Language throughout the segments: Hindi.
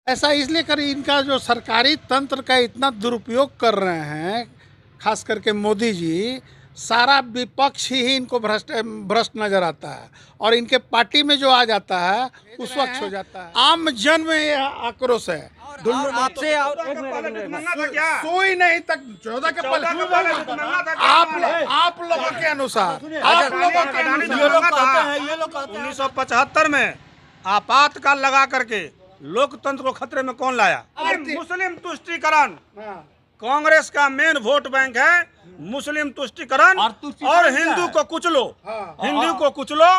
ऐसा इसलिए कर इनका जो सरकारी तंत्र का इतना दुरुपयोग कर रहे हैं, खास करके मोदी जी, सारा विपक्ष ही इनको भ्रष्ट नजर आता है और इनके पार्टी में जो आ जाता है उस वक्त हो जाता है। आम जन में यह आक्रोश है। आपसे सोई नहीं तक 14 के पहले आप लोगों के अनुसार 1975 में आपातकाल लगा करके लोकतंत्र को खतरे में कौन लाया? मुस्लिम तुष्टीकरण। कांग्रेस का मेन वोट बैंक है मुस्लिम तुष्टीकरण और हिंदू को कुचलो, हिंदू को कुचलो,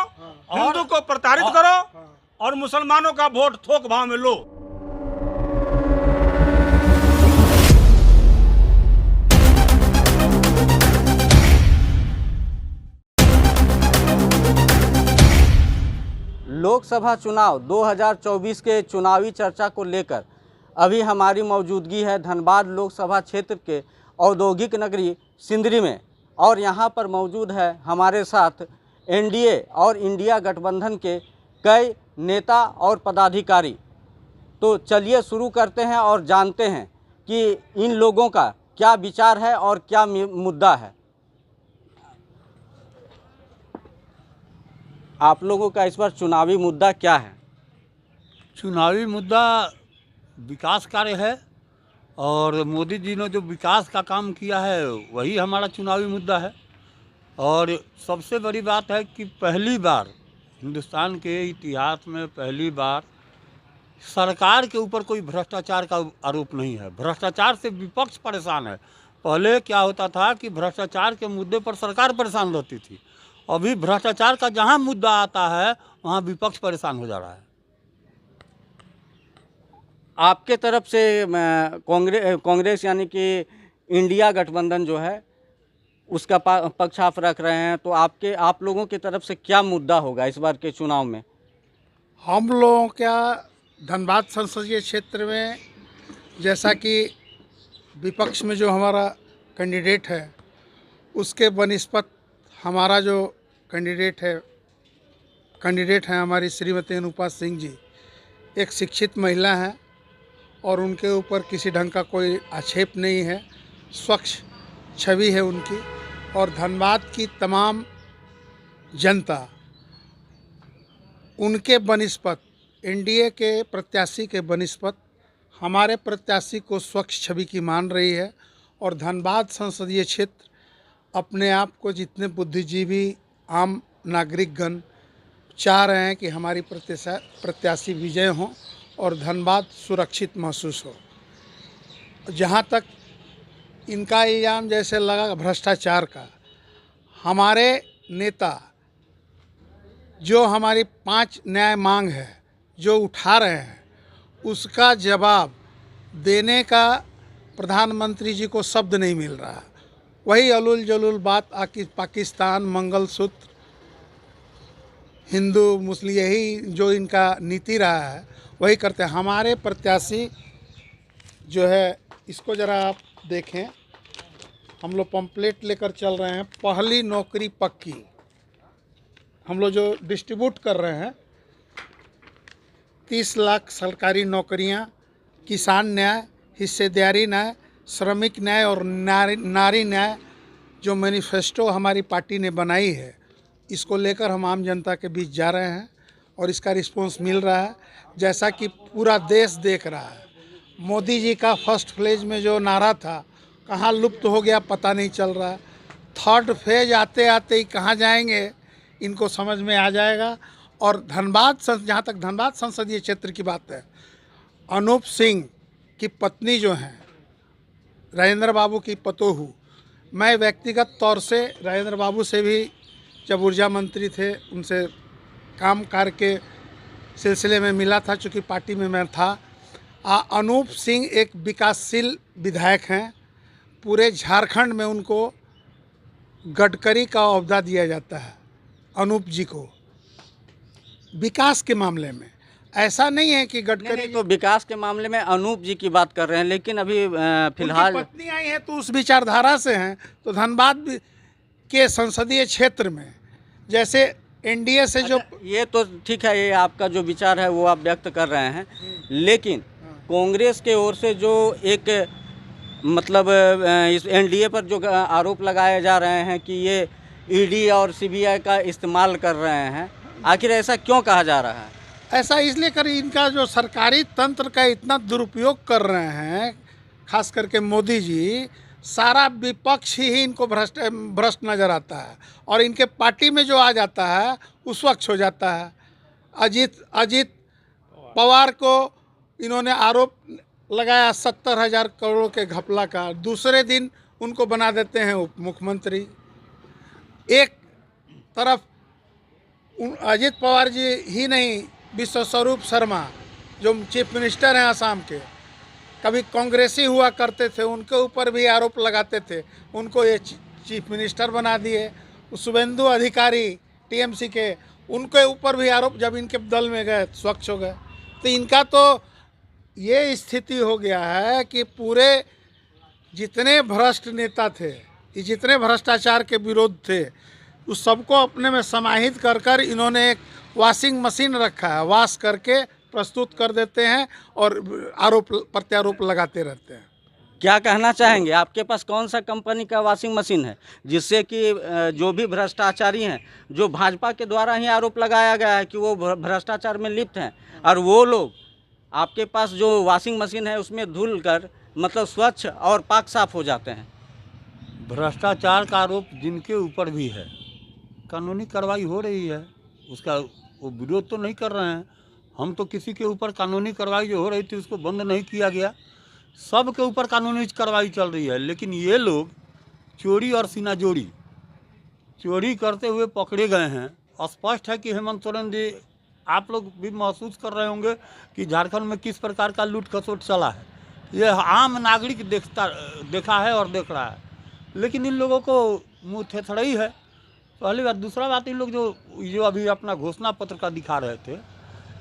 हिंदू को प्रताड़ित करो और मुसलमानों का वोट थोक भाव में लो। लोकसभा चुनाव 2024 के चुनावी चर्चा को लेकर अभी हमारी मौजूदगी है धनबाद लोकसभा क्षेत्र के औद्योगिक नगरी सिंदरी में और यहाँ पर मौजूद है हमारे साथ एनडीए और इंडिया गठबंधन के कई नेता और पदाधिकारी। तो चलिए शुरू करते हैं और जानते हैं कि इन लोगों का क्या विचार है और क्या मुद्दा है। आप लोगों का इस बार चुनावी मुद्दा क्या है? चुनावी मुद्दा विकास कार्य है और मोदी जी ने जो विकास का काम किया है वही हमारा चुनावी मुद्दा है। और सबसे बड़ी बात है कि पहली बार हिंदुस्तान के इतिहास में पहली बार सरकार के ऊपर कोई भ्रष्टाचार का आरोप नहीं है। भ्रष्टाचार से विपक्ष परेशान है। पहले क्या होता था कि भ्रष्टाचार के मुद्दे पर सरकार परेशान रहती थी, अभी भ्रष्टाचार का जहां मुद्दा आता है वहां विपक्ष परेशान हो जा रहा है। आपके तरफ से कांग्रेस यानी कि इंडिया गठबंधन जो है उसका पक्ष आप रख रहे हैं, तो आप लोगों की तरफ से क्या मुद्दा होगा इस बार के चुनाव में? हम लोगों का धनबाद संसदीय क्षेत्र में जैसा कि विपक्ष में जो हमारा कैंडिडेट है उसके बनिस्पत हमारा जो कैंडिडेट है हमारी श्रीमती अनुपा सिंह जी एक शिक्षित महिला हैं और उनके ऊपर किसी ढंग का कोई आक्षेप नहीं है, स्वच्छ छवि है उनकी। और धनबाद की तमाम जनता उनके बनिस्पत एनडीए के प्रत्याशी के बनिस्पत हमारे प्रत्याशी को स्वच्छ छवि की मान रही है। और धनबाद संसदीय क्षेत्र अपने आप को जितने बुद्धिजीवी आम नागरिकगण चाह रहे हैं कि हमारी प्रत्याशी विजय हों और धनबाद सुरक्षित महसूस हो। जहाँ तक इनका इल्ज़ाम जैसे लगा भ्रष्टाचार का, हमारे नेता जो हमारी 5 न्याय मांग है जो उठा रहे हैं उसका जवाब देने का प्रधानमंत्री जी को शब्द नहीं मिल रहा। वही अलुल जलुल बात पाकिस्तान, मंगलसूत्र, हिंदू मुस्लिम, यही जो इनका नीति रहा है वही करते हैं। हमारे प्रत्याशी जो है इसको ज़रा आप देखें, हम लोग पंपलेट लेकर चल रहे हैं। पहली नौकरी पक्की हम लोग जो डिस्ट्रीब्यूट कर रहे हैं 30 लाख सरकारी नौकरियां, किसान न्याय, हिस्सेदारी न्याय, श्रमिक न्याय और नारी न्याय जो मैनिफेस्टो हमारी पार्टी ने बनाई है इसको लेकर हम आम जनता के बीच जा रहे हैं और इसका रिस्पांस मिल रहा है। जैसा कि पूरा देश देख रहा है, मोदी जी का फर्स्ट फेज में जो नारा था कहाँ लुप्त हो गया पता नहीं चल रहा। थर्ड फेज आते आते ही कहाँ जाएंगे इनको समझ में आ जाएगा। और जहाँ तक धनबाद संसदीय क्षेत्र की बात है, अनूप सिंह की पत्नी जो हैं राजेंद्र बाबू की पतोहू, मैं व्यक्तिगत तौर से राजेंद्र बाबू से भी जब ऊर्जा मंत्री थे उनसे काम कार्य के सिलसिले में मिला था, चूँकि पार्टी में मैं था। अनूप सिंह एक विकासशील विधायक हैं। पूरे झारखंड में उनको गडकरी का ओहदा दिया जाता है अनूप जी को विकास के मामले में। ऐसा नहीं है कि गडकरी तो विकास के मामले में अनूप जी की बात कर रहे हैं, लेकिन अभी फिलहाल पत्नी आई है तो उस विचारधारा से हैं। तो धनबाद के संसदीय क्षेत्र में जैसे एनडीए से जो ये तो ठीक है, ये आपका जो विचार है वो आप व्यक्त कर रहे हैं, लेकिन कांग्रेस के ओर से जो एक मतलब इस एनडीए पर जो आरोप लगाए जा रहे हैं कि ये ईडी और सीबीआई का इस्तेमाल कर रहे हैं, आखिर ऐसा क्यों कहा जा रहा है? ऐसा इसलिए कर इनका जो सरकारी तंत्र का इतना दुरुपयोग कर रहे हैं, खास करके मोदी जी, सारा विपक्ष ही इनको भ्रष्ट नज़र आता है और इनके पार्टी में जो आ जाता है वो स्वच्छ हो जाता है। अजीत पवार को इन्होंने आरोप लगाया 70,000 करोड़ के घपला का, दूसरे दिन उनको बना देते हैं उप मुख्यमंत्री। एक तरफ अजीत पवार जी ही नहीं, विश्वस्वरूप शर्मा जो चीफ मिनिस्टर हैं असम के, कभी कांग्रेसी हुआ करते थे, उनके ऊपर भी आरोप लगाते थे, उनको ये चीफ मिनिस्टर बना दिए। शुभेंदु अधिकारी टीएमसी के, उनके ऊपर भी आरोप जब इनके दल में गए स्वच्छ हो गए। तो इनका तो ये स्थिति हो गया है कि पूरे जितने भ्रष्ट नेता थे, जितने भ्रष्टाचार के विरोध थे, उस सबको अपने में समाहित कर कर इन्होंने एक वॉशिंग मशीन रखा है, वॉश करके प्रस्तुत कर देते हैं और आरोप प्रत्यारोप लगाते रहते हैं। क्या कहना चाहेंगे, आपके पास कौन सा कंपनी का वॉशिंग मशीन है जिससे कि जो भी भ्रष्टाचारी हैं, जो भाजपा के द्वारा ही आरोप लगाया गया है कि वो भ्रष्टाचार में लिप्त हैं, और वो लोग आपके पास जो वॉशिंग मशीन है उसमें धुल कर मतलब स्वच्छ और पाक साफ हो जाते हैं? भ्रष्टाचार का आरोप जिनके ऊपर भी है, कानूनी कार्रवाई हो रही है, उसका वो विरोध तो नहीं कर रहे हैं। हम तो किसी के ऊपर कानूनी कार्रवाई जो हो रही थी उसको बंद नहीं किया गया, सब के ऊपर कानूनी कार्रवाई चल रही है। लेकिन ये लोग चोरी और सीनाजोरी चोरी करते हुए पकड़े गए हैं। स्पष्ट है कि हेमंत सोरेन जी, आप लोग भी महसूस कर रहे होंगे कि झारखंड में किस प्रकार का लूट खसोट चला है। ये आम नागरिक देखा है और देख रहा है, लेकिन इन लोगों को मुँह थेथड़ा ही है, पहली बात। दूसरा बात, इन लोग जो अभी अपना घोषणा पत्र का दिखा रहे थे,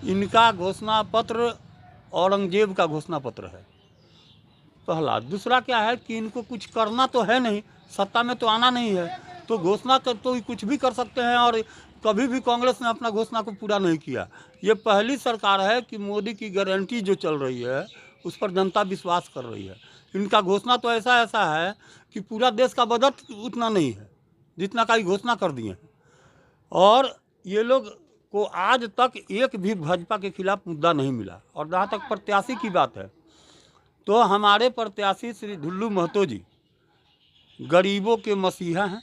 इनका घोषणा पत्र औरंगजेब का घोषणा पत्र है, पहला। दूसरा क्या है कि इनको कुछ करना तो है नहीं, सत्ता में तो आना नहीं है, तो घोषणा कर तो कुछ भी कर सकते हैं, और कभी भी कांग्रेस ने अपना घोषणा को पूरा नहीं किया। ये पहली सरकार है कि मोदी की गारंटी जो चल रही है उस पर जनता विश्वास कर रही है। इनका घोषणा तो ऐसा है कि पूरा देश का बजट उतना नहीं है जितना का घोषणा कर दिए हैं, और ये लोग को आज तक एक भी भाजपा के खिलाफ मुद्दा नहीं मिला। और जहाँ तक प्रत्याशी की बात है, तो हमारे प्रत्याशी श्री ढुल्लू महतो जी गरीबों के मसीहा हैं,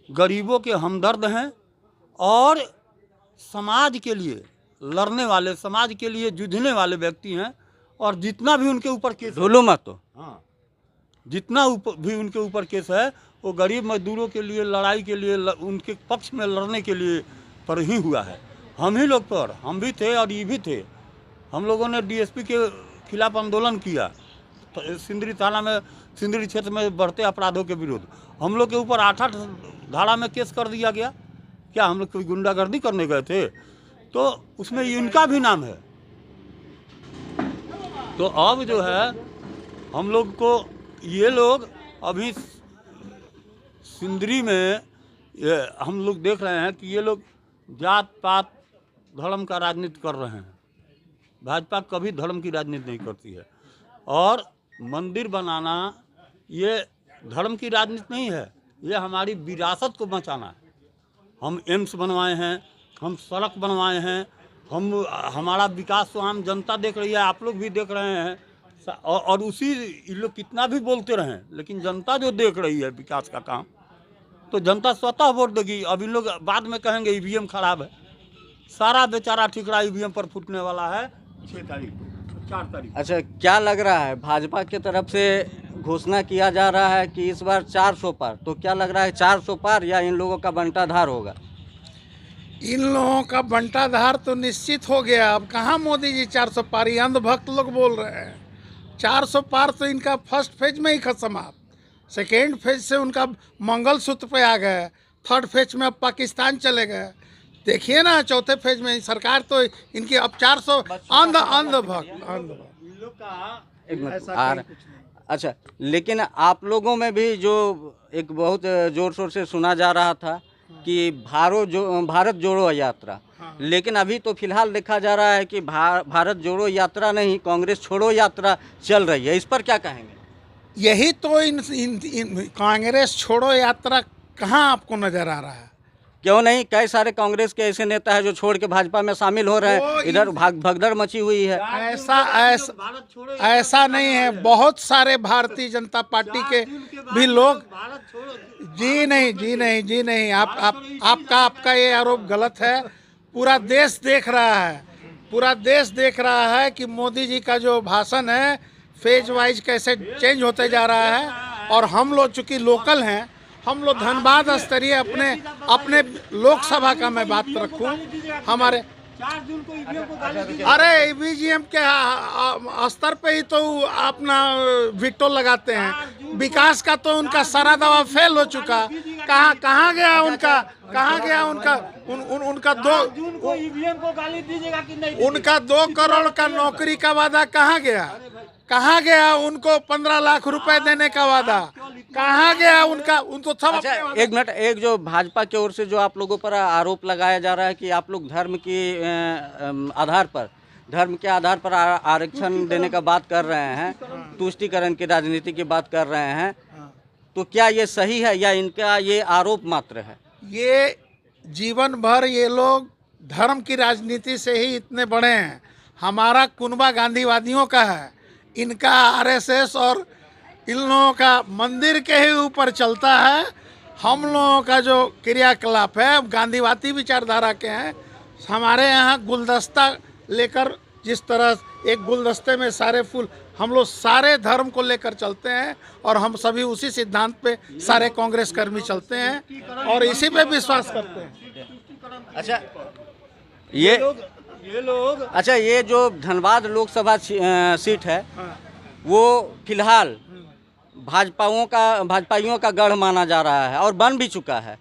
गरीबों के हमदर्द हैं, और समाज के लिए लड़ने वाले, समाज के लिए जूझने वाले व्यक्ति हैं। और जितना भी उनके ऊपर केस, ढुल्लू महतो, हाँ, जितना भी उनके ऊपर केस है वो गरीब मजदूरों के लिए, लड़ाई के लिए, उनके पक्ष में लड़ने के लिए पर ही हुआ है। हम ही लोग पर, हम भी थे और ये भी थे। हम लोगों ने डीएसपी के खिलाफ आंदोलन किया, सिंदरी थाना में, सिंदरी क्षेत्र में बढ़ते अपराधों के विरुद्ध। हम लोग के ऊपर 8 धारा में केस कर दिया गया। क्या हम लोग कोई गुंडागर्दी करने गए थे? तो उसमें इनका भी नाम है। तो अब जो है हम लोग को, ये लोग अभी सिंदरी में हम लोग देख रहे हैं कि ये लोग जात पात धर्म का राजनीति कर रहे हैं। भाजपा कभी धर्म की राजनीति नहीं करती है, और मंदिर बनाना ये धर्म की राजनीति नहीं है, ये हमारी विरासत को बचाना है। हम एम्स बनवाए हैं, हम सड़क बनवाए हैं, हमारा विकास तो आम जनता देख रही है, आप लोग भी देख रहे हैं। और उसी ये लोग कितना भी बोलते रहें, लेकिन जनता जो देख रही है विकास का काम, तो जनता स्वतः वोट देगी। अब इन लोग बाद में कहेंगे ईवीएम खराब है, सारा बेचारा ठिकरा ईवीएम पर फूटने वाला है 6 तारीख को, 4 तारीख। अच्छा, क्या लग रहा है, भाजपा की तरफ से घोषणा किया जा रहा है कि इस बार 400 पार, तो क्या लग रहा है 400 पार या इन लोगों का बंटाधार होगा? इन लोगों का बंटाधार तो निश्चित हो गया। अब कहाँ मोदी जी 400 पार, ये अंधभक्त लोग बोल रहे हैं। 400 पार तो इनका फर्स्ट फेज में ही खत्म। सेकेंड फेज से उनका मंगलसूत्र पे आ गए, थर्ड फेज में अब पाकिस्तान चले गए। देखिए ना, चौथे फेज में सरकार तो इनकी अब 400 अंधभक्त। अच्छा, लेकिन आप लोगों में भी जो एक बहुत जोर शोर से सुना जा रहा था कि भारत जोड़ो यात्रा, लेकिन अभी तो फिलहाल देखा जा रहा है कि भारत जोड़ो यात्रा नहीं, कांग्रेस छोड़ो यात्रा चल रही है। इस पर क्या कहेंगे? यही तो इन कांग्रेस छोड़ो यात्रा कहाँ आपको नजर आ रहा है? क्यों नहीं, कई सारे कांग्रेस के ऐसे नेता हैं जो छोड़ के भाजपा में शामिल हो रहे हैं। इधर भगदड़ मची हुई है। ऐसा नहीं है। बहुत सारे भारतीय जनता पार्टी के भी लोग जी नहीं आपका ये आरोप गलत है। पूरा देश देख रहा है कि मोदी जी का जो भाषण है फेज वाइज कैसे चेंज होते जा रहा है। और हम लोग चूंकि लोकल हैं, हम लोग धनबाद स्तरीय अपने लोकसभा का मैं बात रखूं, हमारे अरे ईवीएम के स्तर पे ही तो अपना विटो लगाते हैं। विकास का तो उनका सारा दावा फेल हो चुका। कहाँ गया उनका 2 करोड़ का नौकरी का वादा कहाँ गया? उनको 15 लाख रुपए देने का वादा कहाँ गया? उनको सब। अच्छा, एक मिनट, एक जो भाजपा की ओर से जो आप लोगों पर आरोप लगाया जा रहा है कि आप लोग धर्म के आधार पर आरक्षण देने का बात कर रहे हैं, तुष्टीकरण की राजनीति की बात कर रहे हैं, तो क्या ये सही है या इनका ये आरोप मात्र है? ये जीवन भर ये लोग धर्म की राजनीति से ही इतने बड़े हैं। हमारा कुनबा गांधीवादियों का है, इनका आरएसएस और इन लोगों का मंदिर के ही ऊपर चलता है। हम लोगों का जो क्रियाकलाप है गांधीवादी विचारधारा के हैं। हमारे यहाँ गुलदस्ता लेकर, जिस तरह एक गुलदस्ते में सारे फूल, हम लोग सारे धर्म को लेकर चलते हैं और हम सभी उसी सिद्धांत पे सारे कांग्रेस कर्मी चलते हैं और इसी पे विश्वास करते हैं। अच्छा, अच्छा, ये जो धनबाद लोकसभा सीट है वो फिलहाल भाजपाइयों का गढ़ माना जा रहा है और बन भी चुका है।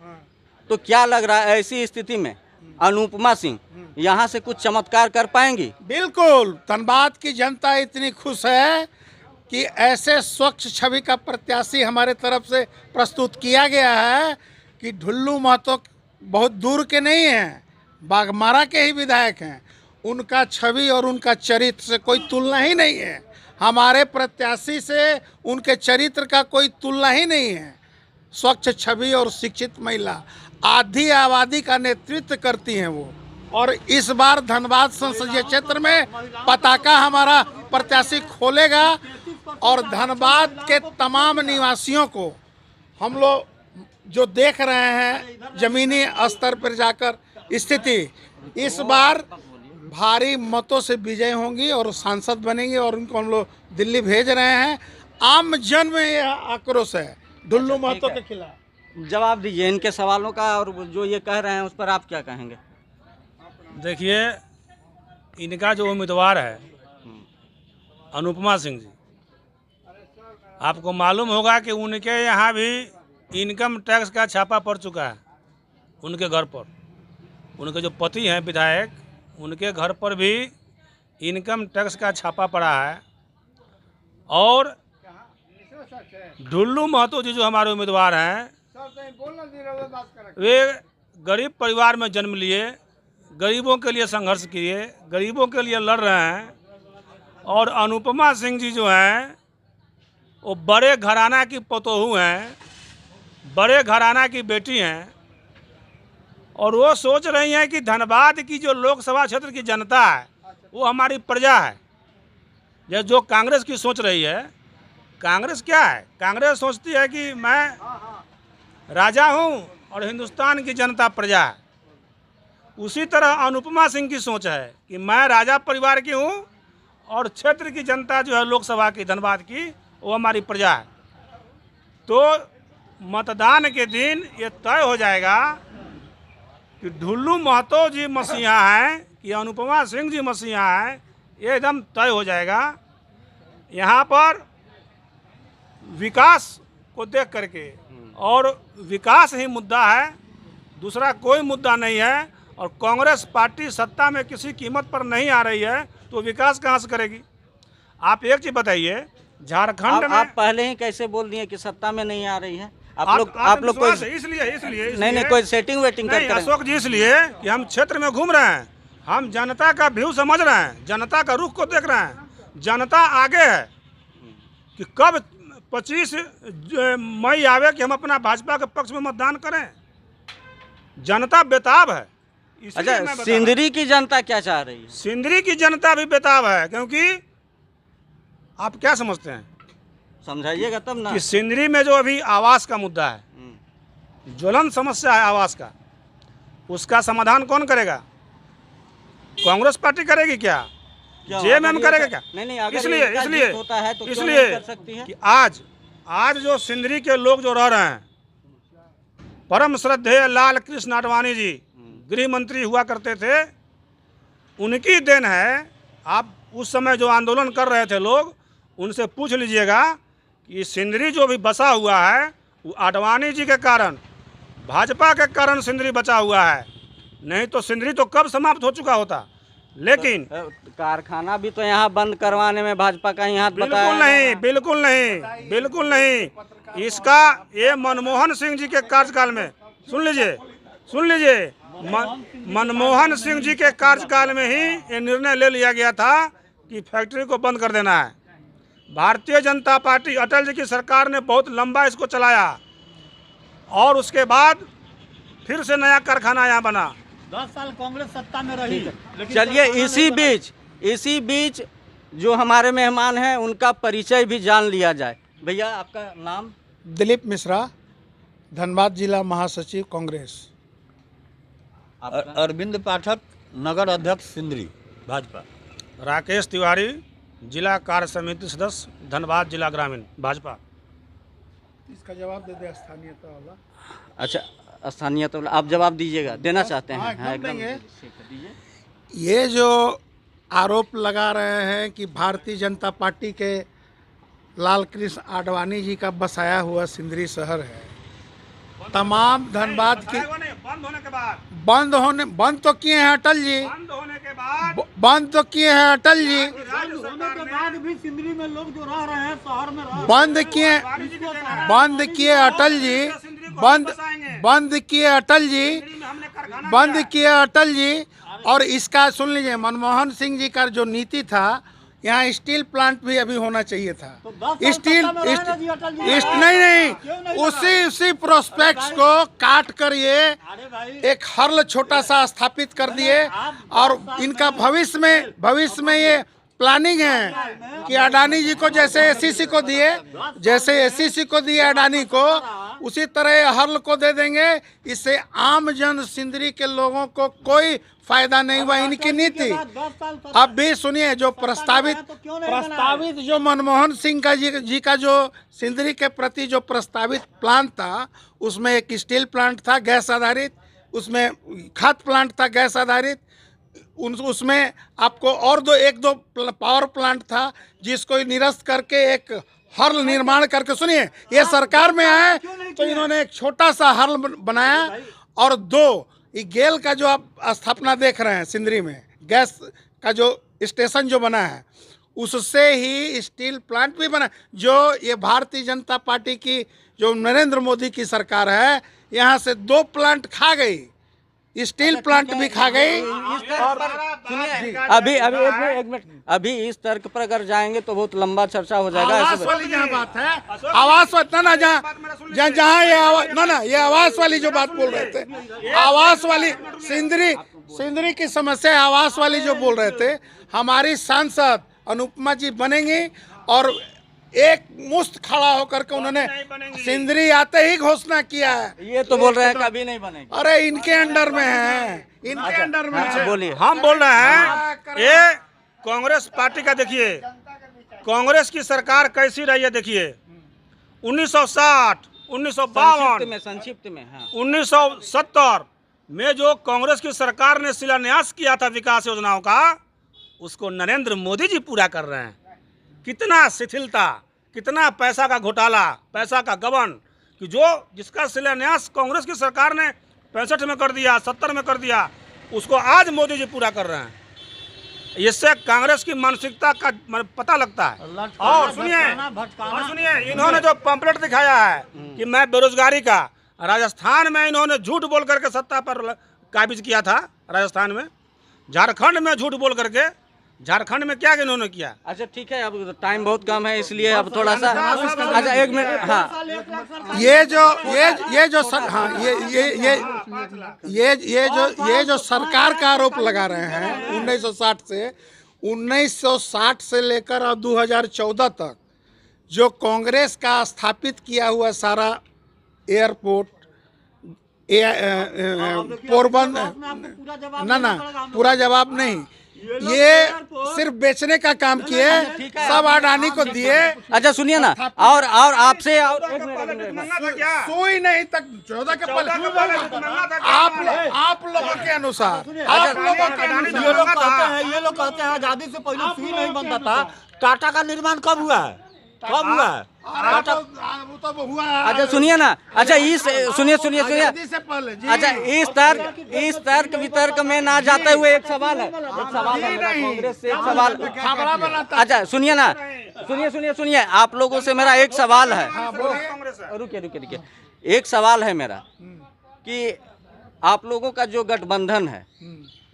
तो क्या लग रहा है ऐसी स्थिति में अनुपमा सिंह यहाँ से कुछ चमत्कार कर पाएंगी? बिल्कुल। धनबाद की जनता इतनी खुश है कि ऐसे स्वच्छ छवि का प्रत्याशी हमारे तरफ से प्रस्तुत किया गया है कि ढुल्लू महतो बहुत दूर के नहीं हैं, बाघमारा के ही विधायक हैं। उनका छवि और उनका चरित्र से कोई तुलना ही नहीं है। हमारे प्रत्याशी से उनके चरित्र का कोई तुलना ही नहीं है। स्वच्छ छवि और शिक्षित महिला, आधी आबादी का नेतृत्व करती हैं वो। और इस बार धनबाद संसदीय क्षेत्र में पताका हमारा प्रत्याशी खोलेगा और धनबाद के तमाम निवासियों को हम लोग जो देख रहे हैं जमीनी स्तर पर जाकर स्थिति, इस बार भारी मतों से विजय होंगी और सांसद बनेंगे और उनको हम लोग दिल्ली भेज रहे हैं। आम जन में यह आक्रोश है ढुल्लू महतो के खिलाफ। जवाब दीजिए इनके सवालों का, और जो ये कह रहे हैं उस पर आप क्या कहेंगे? देखिए, इनका जो उम्मीदवार है अनुपमा सिंह जी, आपको मालूम होगा कि उनके यहाँ भी इनकम टैक्स का छापा पड़ चुका है। उनके घर पर, उनके जो पति हैं विधायक, उनके घर पर भी इनकम टैक्स का छापा पड़ा है। और ढुल्लू महतो जी जो हमारे उम्मीदवार हैं, वे गरीब परिवार में जन्म लिए, गरीबों के लिए संघर्ष किए, गरीबों के लिए लड़ रहे हैं। और अनुपमा सिंह जी जो हैं वो बड़े घराना की पतोहू हैं, बड़े घराना की बेटी हैं। और वो सोच रही हैं कि धनबाद की जो लोकसभा क्षेत्र की जनता है वो हमारी प्रजा है। जैसे जो कांग्रेस की सोच रही है, कांग्रेस क्या है? कांग्रेस सोचती है कि मैं राजा हूँ और हिंदुस्तान की जनता प्रजा है। उसी तरह अनुपमा सिंह की सोच है कि मैं राजा परिवार की हूँ और क्षेत्र की जनता जो है लोकसभा की धनबाद की, वो हमारी प्रजा है। तो मतदान के दिन ये तय हो जाएगा कि ढुल्लू महतो जी मसीहा हैं कि अनुपमा सिंह जी मसीहा हैं, ये एकदम तय हो जाएगा। यहाँ पर विकास को देख करके, और विकास ही मुद्दा है, दूसरा कोई मुद्दा नहीं है। और कांग्रेस पार्टी सत्ता में किसी कीमत पर नहीं आ रही है तो विकास कहाँ से करेगी? आप एक चीज़ बताइए, झारखंड में आप पहले ही कैसे बोल दिए कि सत्ता में नहीं आ रही है? आप लोग कोई आत्मविश्वास है, इसलिए नहीं कोई सेटिंग वेटिंग नहीं करके अशोक जी, इसलिए कि हम क्षेत्र में घूम रहे हैं, हम जनता का व्यू समझ रहे हैं, जनता का रुख को देख रहे हैं। जनता आगे है कि कब 25 मई आवे कि हम अपना भाजपा के पक्ष में मतदान करें। जनता बेताब है। इसलिए मैं अच्छा, बता सिंदरी की जनता क्या चाह रही है? सिंदरी की जनता भी बेताब है, क्योंकि आप क्या समझते हैं समझाइएगा तब ना। कि सिंदरी में जो अभी आवास का मुद्दा है, ज्वलंत समस्या है आवास का, उसका समाधान कौन करेगा? कांग्रेस पार्टी करेगी क्या? जेएमएम करेगा क्या? नहीं अगर इसलिए इनका इसलिए जीत होता है तो क्यों इसलिए नहीं कर सकती है? कि आज जो सिंदरी के लोग जो रह रहे हैं, परम श्रद्धेय लाल कृष्ण आडवाणी जी गृह मंत्री हुआ करते थे, उनकी देन है। आप उस समय जो आंदोलन कर रहे थे लोग, उनसे पूछ लीजिएगा कि सिंदरी जो भी बसा हुआ है वो आडवाणी जी के कारण, भाजपा के कारण सिंदरी बचा हुआ है, नहीं तो सिंदरी तो कब समाप्त हो चुका होता। लेकिन कारखाना भी तो यहाँ बंद करवाने में भाजपा का ही हाथ बताया। बिल्कुल नहीं। इसका ये मनमोहन सिंह जी के कार्यकाल में, सुन लीजिए मनमोहन सिंह जी के कार्यकाल में ही ये निर्णय ले लिया गया था कि फैक्ट्री को बंद कर देना है। भारतीय जनता पार्टी, अटल जी की सरकार ने बहुत लंबा इसको चलाया और उसके बाद फिर से नया कारखाना यहाँ बना। 10 साल कांग्रेस सत्ता में रही। चलिए इसी बीच जो हमारे मेहमान हैं उनका परिचय भी जान लिया जाए। भैया आपका नाम? दिलीप मिश्रा, धनबाद जिला महासचिव कांग्रेस। अरविंद पाठक, नगर अध्यक्ष सिंदरी भाजपा। राकेश तिवारी, जिला कार्य समिति सदस्य, धनबाद जिला ग्रामीण भाजपा। इसका जवाब दे दे स्थानीयता वाला। अच्छा, स्थानीय तो आप जवाब दीजिएगा, देना चाहते हैं? हाँ, हाँ, एकदम देंगे। दीजिए। ये जो आरोप लगा रहे हैं कि भारतीय जनता पार्टी के लाल कृष्ण आडवाणी जी का बसाया हुआ सिंदरी शहर है, तमाम धनबाद की बंद होने के बाद, बंद तो किए हैं अटल जी, बंद होने के बाद बंद तो किए हैं अटल जी, राज्य सरकार ने बाद भी सिंदरी में लोग जो रह रहे हैं, शहर में रह बंद किए अटल जी, बंद किए अटल जी, हमने कारखाना बंद किए अटल जी। और इसका सुन लीजिए, मनमोहन सिंह जी का जो नीति था, यहाँ स्टील प्लांट भी अभी होना चाहिए था। नहीं, उसी प्रोस्पेक्ट्स को काट कर ये एक हर्ल छोटा सा स्थापित कर दिए और इनका भविष्य में ये प्लानिंग है कि अडानी जी को जैसे एसीसी को दिए अडानी को, उसी तरह हर्ल को दे देंगे। इससे आम जन सिंदरी के लोगों को कोई फायदा नहीं हुआ इनकी नीति। अब भी सुनिए, जो प्रस्तावित जो मनमोहन सिंह जी का जो सिंदरी के प्रति जो प्रस्तावित प्लान था, उसमें एक स्टील प्लांट था गैस आधारित, उसमें खाद प्लांट था गैस आधारित, उसमें आपको और एक दो पावर प्लांट था जिसको निरस्त करके एक हर्ल निर्माण करके, सुनिए, ये सरकार में आए तो इन्होंने एक छोटा सा हर्ल बनाया और ये गेल का जो आप स्थापना देख रहे हैं सिंदरी में, गैस का जो स्टेशन जो बना है, उससे ही स्टील प्लांट भी बना। जो ये भारतीय जनता पार्टी की जो नरेंद्र मोदी की सरकार है, यहाँ से 2 प्लांट खा गई, स्टील प्लांट भी खा गई। अभी एक मिनट, अभी इस तर्क पर अगर जाएंगे तो बहुत लंबा चर्चा हो जाएगा। आवास वाली जहाँ बात है, आवास ना जहाँ ये आवास वाली जो बात बोल रहे थे, आवास वाली सिंदरी की समस्या आवास वाली जो बोल रहे थे, हमारी सांसद अनुपमा जी बनेंगी और एक मुश्त खड़ा होकर के उन्होंने सिंदरी आते ही घोषणा किया है। ये तो बोल रहे हैं कभी नहीं बनेगी। अरे इनके अंडर में है, इनके अंडर में है। बोलिए। हम बोल रहे हैं, ये कांग्रेस पार्टी का देखिए, कांग्रेस की सरकार कैसी रही है देखिए। 1960, 1952, संक्षिप्त में 1970 में जो कांग्रेस की सरकार ने शिलान्यास किया था विकास योजनाओं का, उसको नरेंद्र मोदी जी पूरा कर रहे हैं। कितना शिथिलता, कितना पैसा का घोटाला, पैसा का गबन, कि जिसका शिलान्यास कांग्रेस की सरकार ने 65 में कर दिया, 70 में कर दिया, उसको आज मोदी जी पूरा कर रहे हैं। इससे कांग्रेस की मानसिकता का पता लगता है। और सुनिए इन्होंने जो पंपलेट दिखाया है कि मैं बेरोजगारी का, राजस्थान में इन्होंने झूठ बोल करके सत्ता पर काबिज किया था। राजस्थान में, झारखंड में झूठ बोल करके, झारखंड में क्या इन्होंने किया। अच्छा ठीक है, अब टाइम बहुत कम है इसलिए अब थोड़ा सा, अच्छा एक मिनट, हाँ ये जो सरकार का आरोप लगा रहे हैं 1960 से लेकर अब 2014 तक जो कांग्रेस का स्थापित किया हुआ सारा एयरपोर्ट, पोरबंदर, ना पूरा जवाब नहीं, ये सिर्फ बेचने का काम किए, सब अडानी को दिए। अच्छा सुनिए ना, और आपसे सुई नहीं तक 14 के पहले आप लोगों के अनुसार, ये लोग कहते हैं आजादी से पहले सुई नहीं बनता था। टाटा का निर्माण कब हुआ है? कब हुआ है? अच्छा सुनिए ना, अच्छा इस सुनिए अच्छा इस तर्क वितर्क में ना जाते हुए एक सवाल है मेरा कांग्रेस से, एक सवाल। अच्छा सुनिए ना, सुनिए आप लोगों से मेरा एक सवाल है। रुकिए, एक सवाल है मेरा कि आप लोगों का जो गठबंधन है,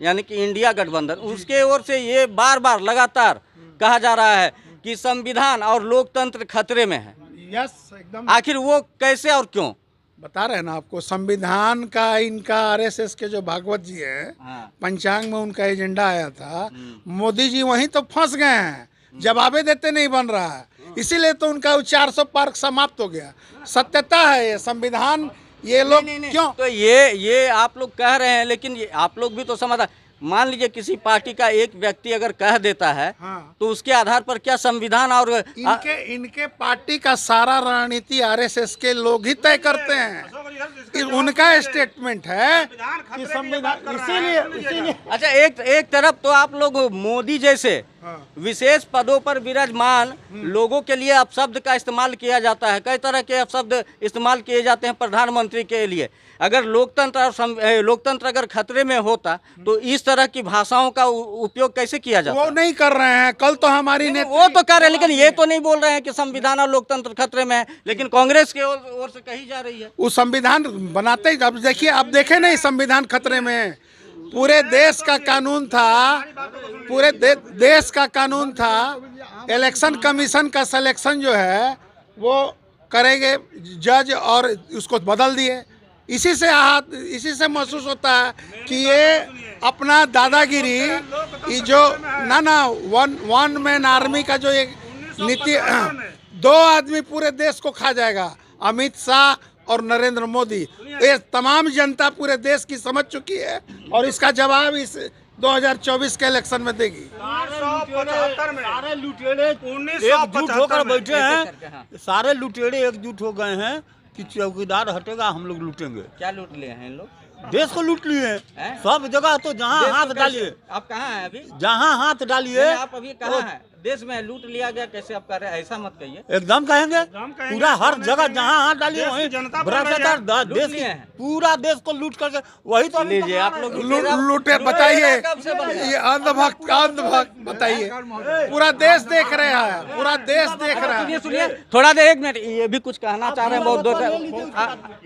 यानी कि इंडिया गठबंधन, उसके ओर से ये बार बार लगातार कहा जा रहा है कि संविधान और लोकतंत्र खतरे में है। यस, एकदम। आखिर वो कैसे और क्यों? बता रहे हैं ना आपको, संविधान का इनका आरएसएस के जो भागवत जी है, पंचांग में उनका एजेंडा आया था। मोदी जी वहीं तो फंस गए हैं, जवाबे देते नहीं बन रहा है, इसीलिए तो उनका 400 पार्क समाप्त हो गया। सत्यता है ये संविधान, ये लोग क्यों? तो ये आप लोग कह रहे हैं, लेकिन ये आप लोग भी तो समझ, मान लीजिए किसी पार्टी का एक व्यक्ति अगर कह देता है, हाँ, तो उसके आधार पर क्या संविधान और इनके पार्टी का सारा रणनीति आरएसएस के लोग ही तय करते हैं। उनका स्टेटमेंट है कि संविधान, इसीलिए अच्छा एक तरफ तो आप लोग मोदी जैसे विशेष पदों पर विराजमान लोगों के लिए अपशब्द का इस्तेमाल किया जाता है, कई तरह के अपशब्द इस्तेमाल किए जाते हैं प्रधानमंत्री के लिए। अगर लोकतंत्र अगर खतरे में होता तो इस तरह की भाषाओं का उपयोग कैसे किया जाता? वो नहीं कर रहे हैं। कल तो हमारी वो तो कर रहे हैं, लेकिन ये तो नहीं बोल रहे हैं कि संविधान और लोकतंत्र खतरे में है, लेकिन कांग्रेस की ओर से कही जा रही है। वो संविधान बनाते ही, अब देखिए, अब देखे नहीं संविधान खतरे में, पूरे देश का कानून था, पूरे देश का कानून था। इलेक्शन कमीशन का सिलेक्शन जो है वो करेंगे जज, और उसको बदल दिए। इसी से महसूस होता है कि ये अपना दादागिरी, ये जो वन मैन आर्मी का जो एक नीति, 2 आदमी पूरे देश को खा जाएगा, अमित शाह और नरेंद्र मोदी। ये तमाम जनता पूरे देश की समझ चुकी है और इसका जवाब इस 2024 के इलेक्शन में देगी। 1975 में सारे लुटेरे एकजुट होकर बैठे हैं, सारे लुटेरे एकजुट हो गए हैं कि चौकीदार हटेगा हम लोग लूटेंगे। क्या लूट लिए हैं इन लोग? देश को लूट लिए हैं सब जगह। तो जहाँ हाथ डालिए, आप कहाँ हैं अभी? जहाँ हाथ डालिए, आप अभी कहाँ हैं? देश में लूट लिया गया, कैसे आप कर रहे हैं? ऐसा मत कहिए। एकदम कहेंगे, पूरा हर जगह जहाँ हाथ डालिए वहीं भ्रष्टाचार, देश पूरा देश को लूट करके वही तो लीजिए आप लोग लूटे। बताइए, ये अंधभक्त बताइए, पूरा देश देख रहे हैं, पूरा देश देख रहा है। सुनिए थोड़ा देर, 1 मिनट, ये भी कुछ कहना चाह रहे हैं बहुत दूर।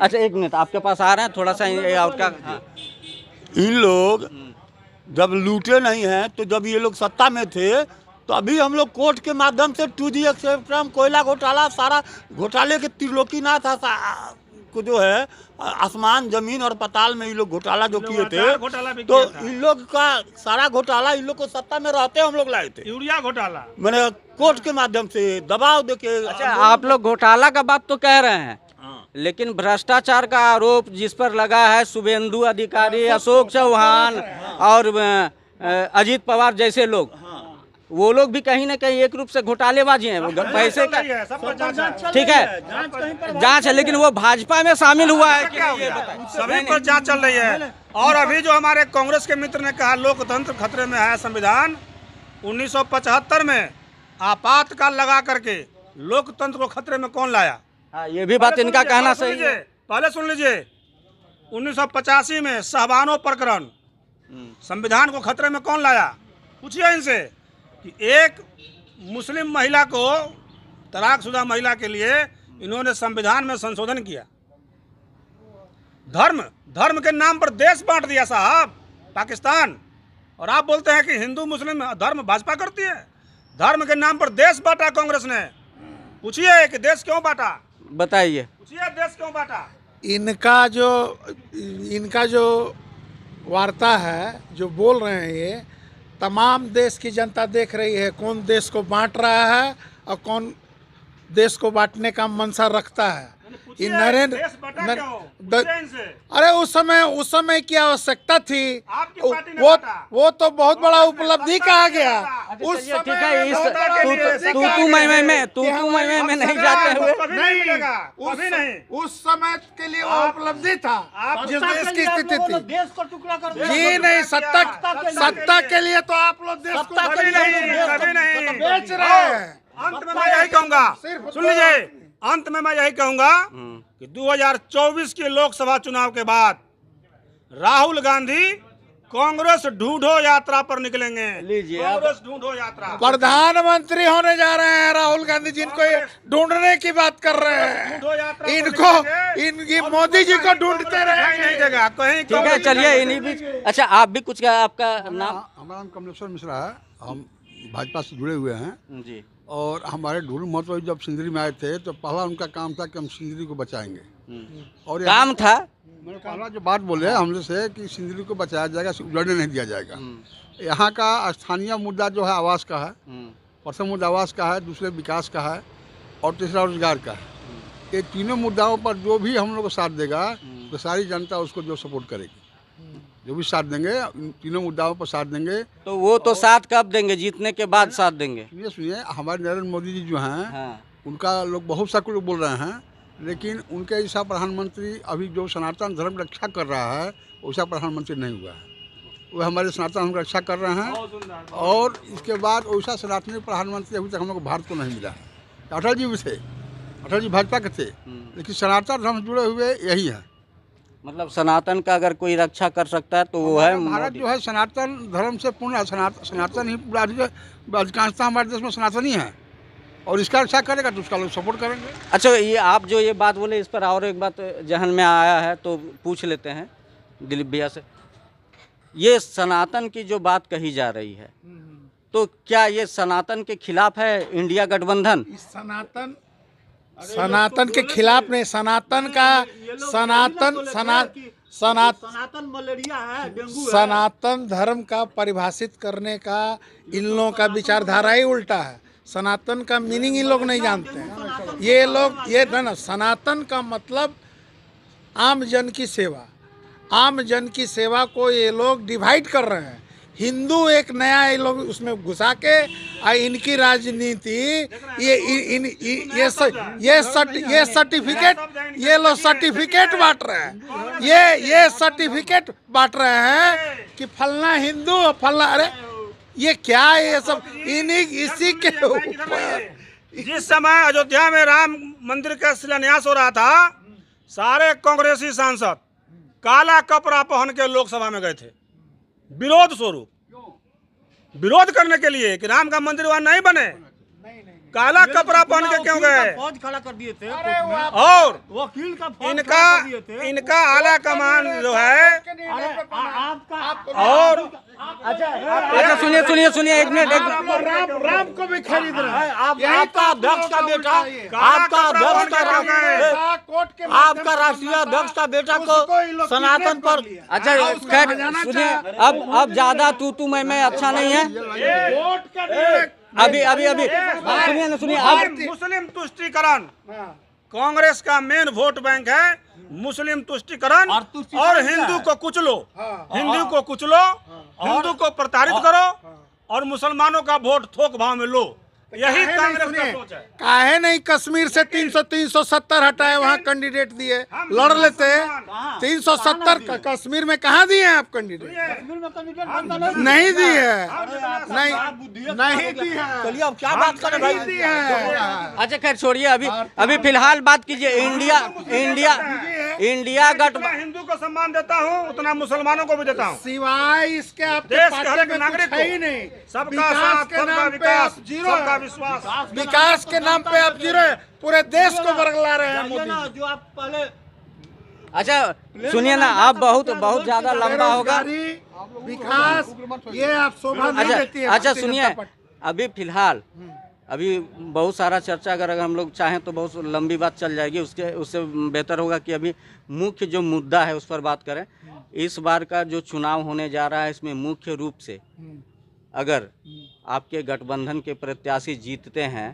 अच्छा 1 मिनट आपके पास आ रहे हैं, थोड़ा सा आउट का। इन लोग जब लूटे नहीं हैं, तो जब ये लोग सत्ता में थे तो अभी हम लोग कोर्ट के माध्यम से 2G एक्सेप्टम, कोयला घोटाला, सारा घोटाले के त्रिलोकीनाथ को जो है आसमान जमीन और पताल में ये लोग घोटाला जो किए थे, तो इन लोग का सारा घोटाला इन लोग को सत्ता में रहते हम लोग लाए थे। यूरिया घोटाला मैंने कोर्ट के माध्यम से दबाव देके। अच्छा आप लोग घोटाला का बात तो कह रहे हैं, लेकिन भ्रष्टाचार का आरोप जिस पर लगा है शुभेंदु अधिकारी, अशोक चौहान और अजीत पवार जैसे लोग, वो लोग भी कहीं ना कहीं एक रूप से घोटालेबाजी हैं। पैसे का ठीक है, जांच है, लेकिन वो भाजपा में शामिल हुआ है कि नहीं ये बताइए। सभी पर जांच चल रही है। और अभी जो हमारे कांग्रेस के मित्र ने कहा लोकतंत्र खतरे में है, संविधान 1975 में आपातकाल लगा करके लोकतंत्र को खतरे में कौन लाया? हाँ, ये भी बात इनका कहना सही है। पहले सुन लीजिए, 1985 में साहबानो प्रकरण, संविधान को खतरे में कौन लाया? पूछिए इनसे कि एक मुस्लिम महिला को, तलाकशुदा महिला के लिए इन्होंने संविधान में संशोधन किया। धर्म के नाम पर देश बांट दिया साहब, पाकिस्तान। और आप बोलते हैं कि हिंदू मुस्लिम धर्म भाजपा करती है। धर्म के नाम पर देश बांटा कांग्रेस ने। पूछिए कि देश क्यों बांटा, बताइए। पूछिए देश क्यों बांटा। इनका जो वार्ता है, जो बोल रहे हैं, ये तमाम देश की जनता देख रही है, कौन देश को बांट रहा है और कौन देश को बांटने का मनसा रखता है। ये नरेंद्र अरे उस समय की आवश्यकता थी, वो तो बहुत बड़ा उपलब्धि कहा गया। उस ठीक है, इस तू मैं नहीं जाते हुए उस समय के लिए वो उपलब्धि था जिस देश की स्थिति थी। देश को टुकड़ा कर जी नहीं, सत्ता के लिए तो आप लोग देश को बेच रहे हैं। अंत में मैं यही कहूंगा, सुन लीजिए, अंत में मैं यही कहूंगा कि 2024 के लोकसभा चुनाव के बाद राहुल गांधी कांग्रेस ढूंढो यात्रा पर निकलेंगे। लीजिए, कांग्रेस ढूंढो यात्रा। प्रधानमंत्री होने जा रहे हैं राहुल गांधी, जिनको ये ढूंढने की बात कर रहे हैं। इनकी मोदी जी को ढूंढते नहीं देगा कहीं। ठीक है, चलिए इन्हीं बीच। अच्छा, आप भी कुछ क्या, आपका नाम? हमारा नाम कमलेश्वर मिश्रा है। हम भाजपा से जुड़े हुए हैं जी। और हमारे ढूल महतो जब सिंदरी में आए थे तो पहला उनका काम था कि हम सिंदरी को बचाएंगे। और काम था, मैंने पहला जो बात बोले हमने से कि सिंदरी को बचाया जाएगा, उजड़ने नहीं दिया जाएगा। यहाँ का स्थानीय मुद्दा जो है आवास का है। प्रथम मुद्दा आवास का है, दूसरे विकास का है और तीसरा रोजगार का है। ये तीनों मुद्दाओं पर जो भी हम लोग को साथ देगा तो सारी जनता उसको जो सपोर्ट करेगी। जो भी साथ देंगे, इन तीनों मुद्दाओं पर साथ देंगे। तो वो तो साथ कब देंगे? जीतने के बाद साथ देंगे। सुनिए, हमारे नरेंद्र मोदी जी जो हैं उनका लोग बहुत सा कुछ बोल रहे हैं, लेकिन उनके ऐसा प्रधानमंत्री अभी जो सनातन धर्म रक्षा कर रहा है वैसा प्रधानमंत्री नहीं हुआ है। वो हमारे सनातन धर्म रक्षा कर रहे हैं और इसके बाद वैसा सनातनी प्रधानमंत्री अभी तक हम लोग को भारत को नहीं मिला है। अटल जी भी थे, अटल जी भाजपा के थे, लेकिन सनातन धर्म से जुड़े हुए यही है। मतलब सनातन का अगर कोई रक्षा कर सकता है तो वो है भारत जो है सनातन धर्म से पूर्ण सनातन ही पूरा अधिकांशता हमारे देश में सनातन ही है और इसका रक्षा करेगा तो उसका लोग सपोर्ट करेंगे। अच्छा, ये आप जो ये बात बोले, इस पर और एक बात जहन में आया है तो पूछ लेते हैं दिलीप भैया से। ये सनातन की जो बात कही जा रही है, तो क्या ये सनातन के खिलाफ है इंडिया गठबंधन? सनातन के खिलाफ नहीं, सनातन मलेरिया है, डेंगू है। सनातन धर्म का परिभाषित करने का इन लोगों का विचारधारा ही उल्टा है। सनातन का मीनिंग इन लोग नहीं जानते हैं। ये लोग ये ना, सनातन का मतलब आम जन की सेवा। आम जन की सेवा को ये लोग डिवाइड कर रहे हैं। हिंदू एक नया ये लोग उसमें घुसा के इनकी राजनीति ये सर्टिफिकेट ये लोग सर्टिफिकेट बांट रहे हैं। ये सर्टिफिकेट बांट रहे हैं कि फलना हिंदू और फलना, अरे ये क्या है ये सब इसी के ऊपर। जिस समय अयोध्या में राम मंदिर का शिलान्यास हो रहा था, सारे कांग्रेसी सांसद काला कपड़ा पहन के लोकसभा में गए थे विरोध स्वरूप, विरोध करने के लिए कि राम का मंदिर वहां नहीं बने। काला कपड़ा पहन के क्यों गए? फौज खड़ा कर दिए थे और वकील का फौज खड़ा कर दिए थे। इनका आला कमान जो है और अच्छा सुनिए एक मिनट। राम को भी खरीद रहे हैं। आपका अध्यक्ष का बेटा, आपका राष्ट्रीय अध्यक्ष का बेटा को सनातन पर। अच्छा खैर सुनिए, अब ज्यादा तू मैं अच्छा नहीं है। अभी सुनिए अब मुस्लिम तुष्टीकरण कांग्रेस का मेन वोट बैंक है। मुस्लिम तुष्टीकरण और हिंदू को कुचलो, हिंदू को कुचलो, हिंदू को प्रताड़ित करो और मुसलमानों का वोट थोक भाव में लो। यही कांग्रेस का सोच है। काहे नहीं कश्मीर से 370 हटाए, वहाँ कैंडिडेट दिए, लड़ लेते। 370 कश्मीर में कहाँ दिए हैं आप कैंडिडेट? नहीं दिए, नहीं दिए। चलिए अब क्या बात करें भाई। अच्छा खैर छोड़िए, अभी फिलहाल बात कीजिए इंडिया इंडिया जितना गठबंधन हिंदू को सम्मान देता हूँ उतना मुसलमानों को भी देता हूँ। सिवाय इसके आपके देश के हर पार्टी एक में नागरिक कुछ है ही को नहीं। सबका विकास साथ, के सबका नाम पे विकास, आप जीरो सबका हैं। विश्वास। विकास के नाम पे आप जीरो हैं। पूरे देश को बरगला रहे हैं मोदी जी। जो आप पहले अच्छा सुनिए ना, आप बहुत ज्यादा लंबा होगा। बेरोजगारी, विकास, ये आप शोभा नहीं देती है अच्छा भारतीय सुनिए, जनता पार्टी। अभी फिलहाल अभी बहुत सारा चर्चा अगर हम लोग चाहें तो बहुत लंबी बात चल जाएगी, उससे बेहतर होगा कि अभी मुख्य जो मुद्दा है उस पर बात करें। इस बार का जो चुनाव होने जा रहा है इसमें मुख्य रूप से अगर आपके गठबंधन के प्रत्याशी जीतते हैं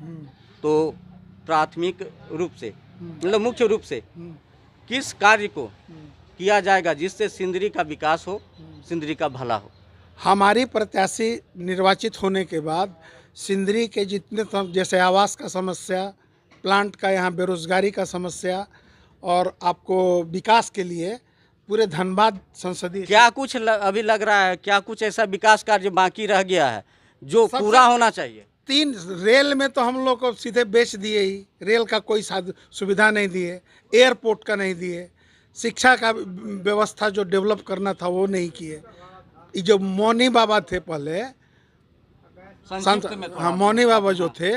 तो प्राथमिक रूप से मतलब मुख्य रूप से किस कार्य को किया जाएगा जिससे सिंदरी का विकास हो, सिंदरी का भला हो? हमारी प्रत्याशी निर्वाचित होने के बाद सिंदरी के जितने जैसे आवास का समस्या, प्लांट का, यहाँ बेरोजगारी का समस्या और आपको विकास के लिए पूरे धनबाद संसदीय क्या कुछ अभी लग रहा है, क्या कुछ ऐसा विकास कार्य बाकी रह गया है जो पूरा होना चाहिए? 3 रेल में तो हम लोग को सीधे बेच दिए ही, रेल का कोई सुविधा नहीं दिए, एयरपोर्ट का नहीं दिए, शिक्षा का व्यवस्था जो डेवलप करना था वो नहीं किए। ये जो मौनी बाबा थे पहले, हाँ मौनी बाबा जो थे,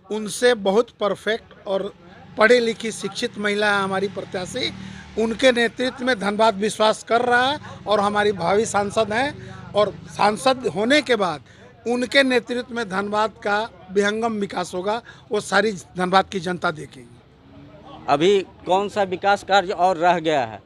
उनसे बहुत परफेक्ट और पढ़ी लिखी शिक्षित महिला है हमारी प्रत्याशी। उनके नेतृत्व में धनबाद विश्वास कर रहा है और हमारी भावी सांसद हैं, और सांसद होने के बाद उनके नेतृत्व में धनबाद का विहंगम विकास होगा, वो सारी धनबाद की जनता देखेगी। अभी कौन सा विकास कार्य और रह गया है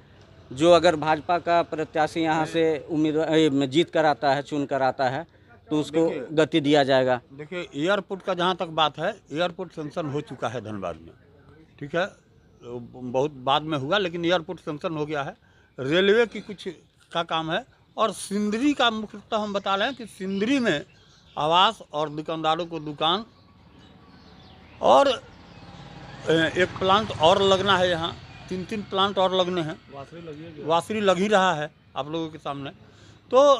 जो अगर भाजपा का प्रत्याशी यहाँ से उम्मीदवार जीत कर आता है, चुन कर आता है तो उसको गति दिया जाएगा? देखिए, एयरपोर्ट का जहाँ तक बात है, एयरपोर्ट सेंक्शन हो चुका है धनबाद में, ठीक है, बहुत बाद में हुआ लेकिन एयरपोर्ट सेंक्शन हो गया है। रेलवे की कुछ का काम है और सिंदरी का मुख्यतः हम बता रहे हैं कि सिंदरी में आवास और दुकानदारों को दुकान और एक प्लांट और लगना है। यहाँ 3 प्लांट और लगने हैं। वासरी लग ही रहा है आप लोगों के सामने। तो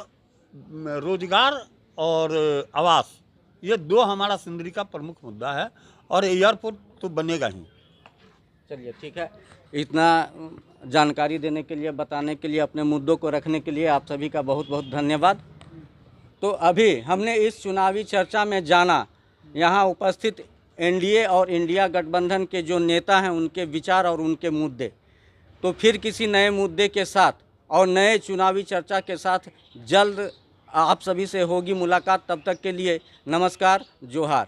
रोजगार और आवास, ये 2 हमारा सिंदरी का प्रमुख मुद्दा है और एयरपोर्ट तो बनेगा ही। चलिए ठीक है, इतना जानकारी देने के लिए, बताने के लिए, अपने मुद्दों को रखने के लिए आप सभी का बहुत बहुत धन्यवाद। तो अभी हमने इस चुनावी चर्चा में जाना यहाँ उपस्थित एनडीए और इंडिया गठबंधन के जो नेता हैं उनके विचार और उनके मुद्दे। तो फिर किसी नए मुद्दे के साथ और नए चुनावी चर्चा के साथ जल्द आप सभी से होगी मुलाकात। तब तक के लिए नमस्कार, जोहार।